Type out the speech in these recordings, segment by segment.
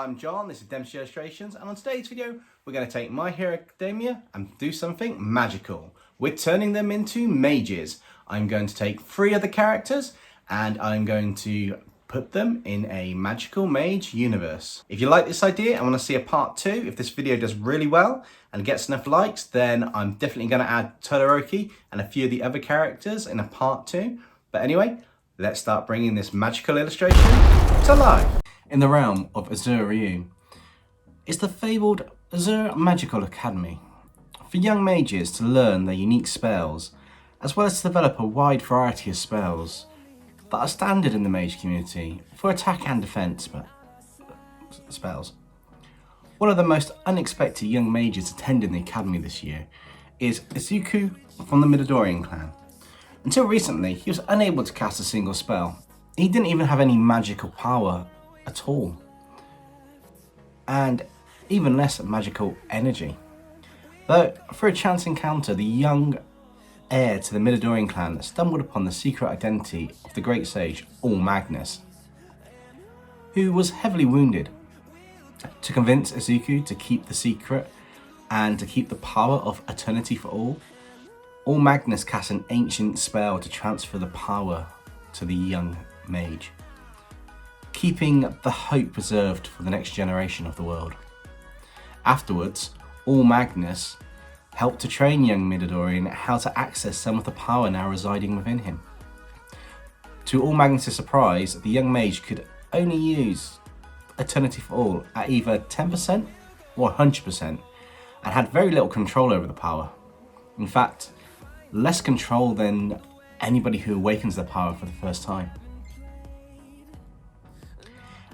I'm John, this is Dempseyj Illustrations, and on today's video we're going to take My Hero Academia and do something magical. We're turning them into mages. I'm going to take 3 of the characters and I'm going to put them in a magical mage universe. If you like this idea and want to see a part 2, if this video does really well and gets enough likes, then I'm definitely going to add Todoroki and a few of the other characters in a part 2. But anyway, let's start bringing this magical illustration to life. In the realm of Azure Ryu is the fabled Azure Magical Academy for young mages to learn their unique spells, as well as to develop a wide variety of spells that are standard in the mage community for attack and defense spells. One of the most unexpected young mages attending the academy this year is Izuku from the Midoriyan Clan. Until recently, he was unable to cast a single spell. He didn't even have any magical power at all, and even less magical energy. Though, for a chance encounter, the young heir to the Midoriyan Clan stumbled upon the secret identity of the great sage All Magnus, who was heavily wounded. To convince Izuku to keep the secret and to keep the power of eternity for All Magnus cast an ancient spell to transfer the power to the young mage, keeping the hope preserved for the next generation of the world. Afterwards, All Magnus helped to train young Midoriyan how to access some of the power now residing within him. To All Magnus' surprise, the young mage could only use Eternity for All at either 10% or 100% and had very little control over the power. In fact, less control than anybody who awakens their power for the first time.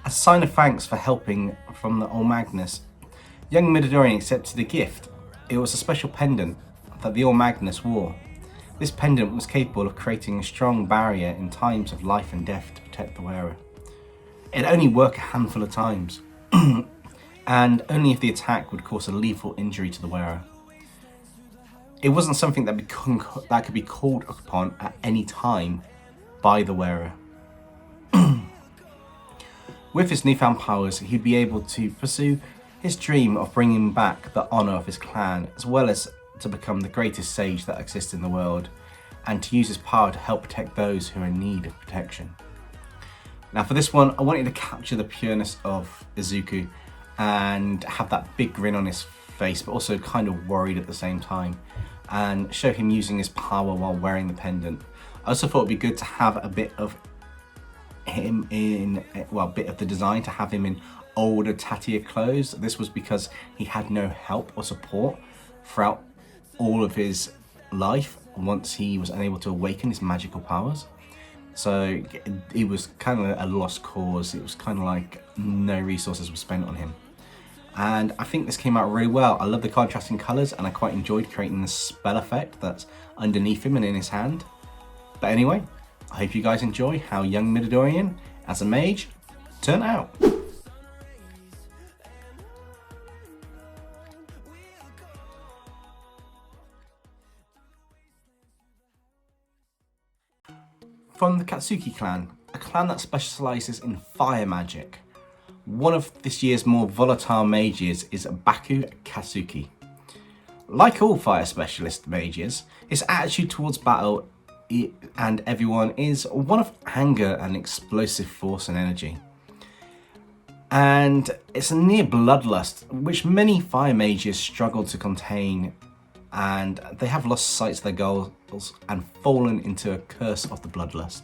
As a sign of thanks for helping from the All Magnus, young Midoriyan accepted a gift. It was a special pendant that the All Magnus wore. This pendant was capable of creating a strong barrier in times of life and death to protect the wearer. It only worked a handful of times, and only if the attack would cause a lethal injury to the wearer. It wasn't something that could be called upon at any time by the wearer. With his newfound powers, he'd be able to pursue his dream of bringing back the honour of his clan, as well as to become the greatest sage that exists in the world, and to use his power to help protect those who are in need of protection. Now for this one, I wanted to capture the pureness of Izuku and have that big grin on his face, but also kind of worried at the same time, and show him using his power while wearing the pendant. I also thought it'd be good to have a bit of him in, well, a bit of the design to have him in older, tattier clothes. This was because he had no help or support throughout all of his life once he was unable to awaken his magical powers. So it was kind of a lost cause. It was kind of like no resources were spent on him. And I think this came out really well. I love the contrasting colours and I quite enjoyed creating the spell effect that's underneath him and in his hand. But anyway, I hope you guys enjoy how young Midoriyan as a mage turned out. From the Katsuki clan, a clan that specialises in fire magic. One of this year's more volatile mages is Baku Katsuki. Like all fire specialist mages, his attitude towards battle and everyone is one of anger and explosive force and energy. And it's a near bloodlust, which many fire mages struggle to contain, and they have lost sight of their goals and fallen into a curse of the bloodlust.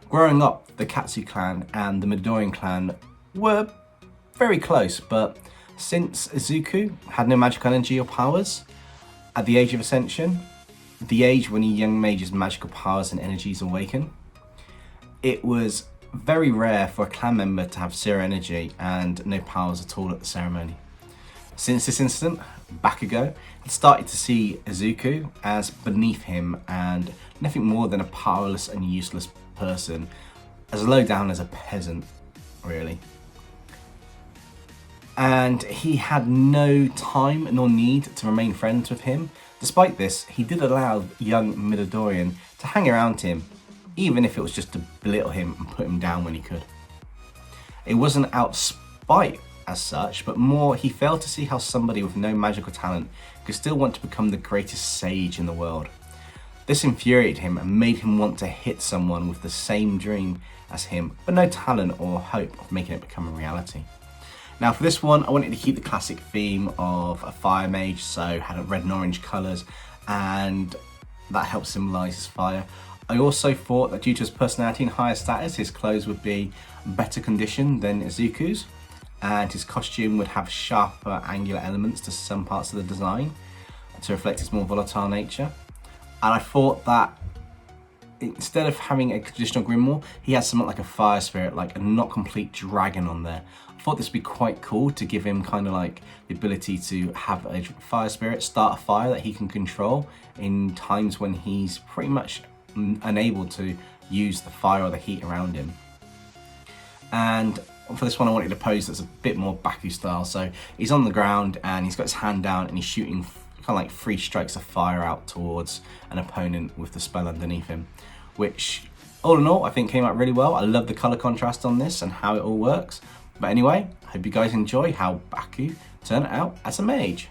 Growing up, the Katsu clan and the Midoriyan clan were very close, but since Izuku had no magical energy or powers at the Age of Ascension, the age when a young mage's magical powers and energies awaken, it was very rare for a clan member to have zero energy and no powers at all at the ceremony. Since this incident, Bakugo had started to see Izuku as beneath him and nothing more than a powerless and useless person, as low down as a peasant, really. And he had no time nor need to remain friends with him. Despite this, he did allow young Midoriyan to hang around him, even if it was just to belittle him and put him down when he could. It wasn't out spite as such, but more he failed to see how somebody with no magical talent could still want to become the greatest sage in the world. This infuriated him and made him want to hit someone with the same dream as him, but no talent or hope of making it become a reality. Now for this one, I wanted to keep the classic theme of a fire mage, so had red and orange colours, and that helps symbolise his fire. I also thought that due to his personality and higher status, his clothes would be better condition than Izuku's, and his costume would have sharper angular elements to some parts of the design to reflect his more volatile nature. And I thought that instead of having a traditional grimoire, he has something like a fire spirit, like a not complete dragon on there. I thought this would be quite cool to give him kind of like the ability to have a fire spirit, start a fire that he can control in times when he's pretty much unable to use the fire or the heat around him. And for this one, I wanted to pose that's a bit more Baku style. So he's on the ground and he's got his hand down and he's shooting kind of like 3 strikes of fire out towards an opponent with the spell underneath him, which all in all I think came out really well. I love the colour contrast on this and how it all works. But anyway, I hope you guys enjoy how Baku turned out as a mage.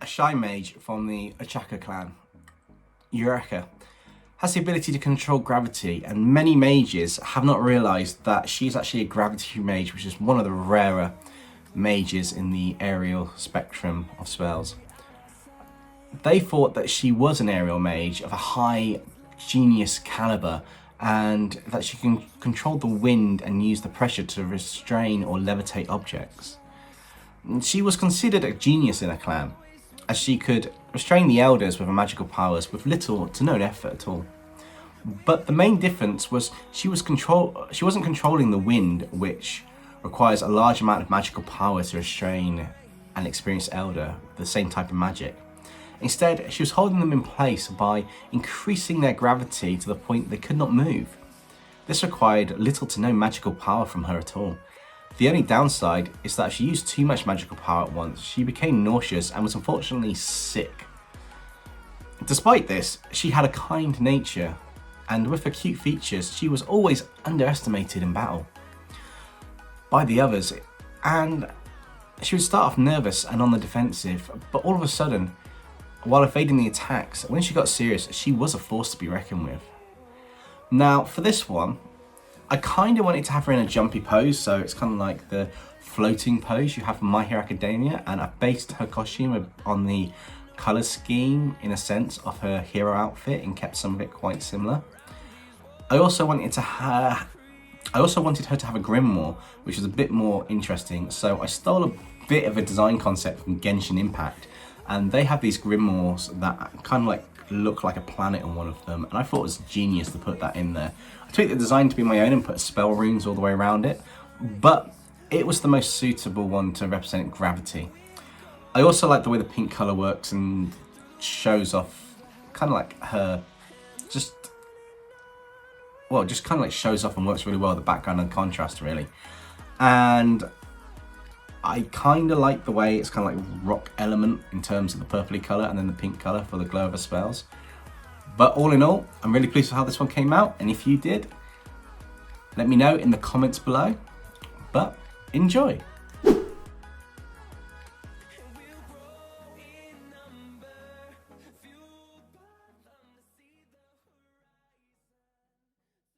A shy mage from the Ochaka clan, Uraraka, has the ability to control gravity, and many mages have not realised that she's actually a gravity mage, which is one of the rarer mages in the aerial spectrum of spells. They thought that she was an aerial mage of a high genius calibre, and that she can control the wind and use the pressure to restrain or levitate objects. She was considered a genius in her clan, as she could restrain the elders with her magical powers with little to no effort at all. But the main difference was she wasn't controlling the wind, which requires a large amount of magical power to restrain an experienced elder with the same type of magic. Instead, she was holding them in place by increasing their gravity to the point they could not move. This required little to no magical power from her at all. The only downside is that if she used too much magical power at once, she became nauseous and was unfortunately sick. Despite this, she had a kind nature, and with her cute features, she was always underestimated in battle by the others, and she would start off nervous and on the defensive, but all of a sudden, while evading the attacks, when she got serious, she was a force to be reckoned with. Now, for this one, I kind of wanted to have her in a jumpy pose, so it's kind of like the floating pose you have from My Hero Academia, and I based her costume on the colour scheme, in a sense, of her hero outfit and kept some of it quite similar. I also wanted her to have a grimoire, which is a bit more interesting, so I stole a bit of a design concept from Genshin Impact, and they have these grimoires that kind of like look like a planet on one of them, and I thought it was genius to put that in there. I tweaked the design to be my own and put spell runes all the way around it, but it was the most suitable one to represent gravity. I also like the way the pink colour works and shows off kind of like her, just kind of like shows off and works really well, the background and contrast really. And I kind of like the way it's kind of like rock element in terms of the purpley colour and then the pink colour for the glow of her spells. But all in all, I'm really pleased with how this one came out, and if you did, let me know in the comments below. But enjoy!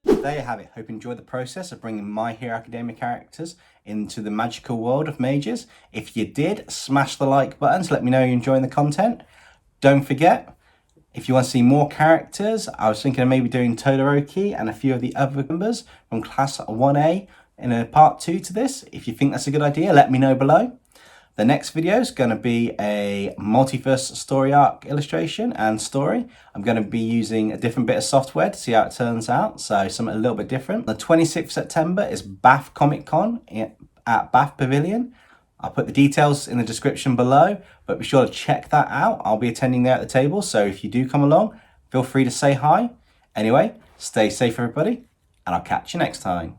There you have it. Hope you enjoyed the process of bringing My Hero Academia characters into the magical world of mages. If you did, smash the like button to let me know you're enjoying the content. Don't forget, if you want to see more characters, I was thinking of maybe doing Todoroki and a few of the other members from Class 1A in a part 2 to this. If you think that's a good idea, let me know below. The next video is going to be a multiverse story arc illustration and story. I'm going to be using a different bit of software to see how it turns out, so something a little bit different. The 26th September is Bath Comic Con at Bath Pavilion. I'll put the details in the description below, but be sure to check that out. I'll be attending there at the table, so if you do come along, feel free to say hi. Anyway, stay safe everybody, and I'll catch you next time.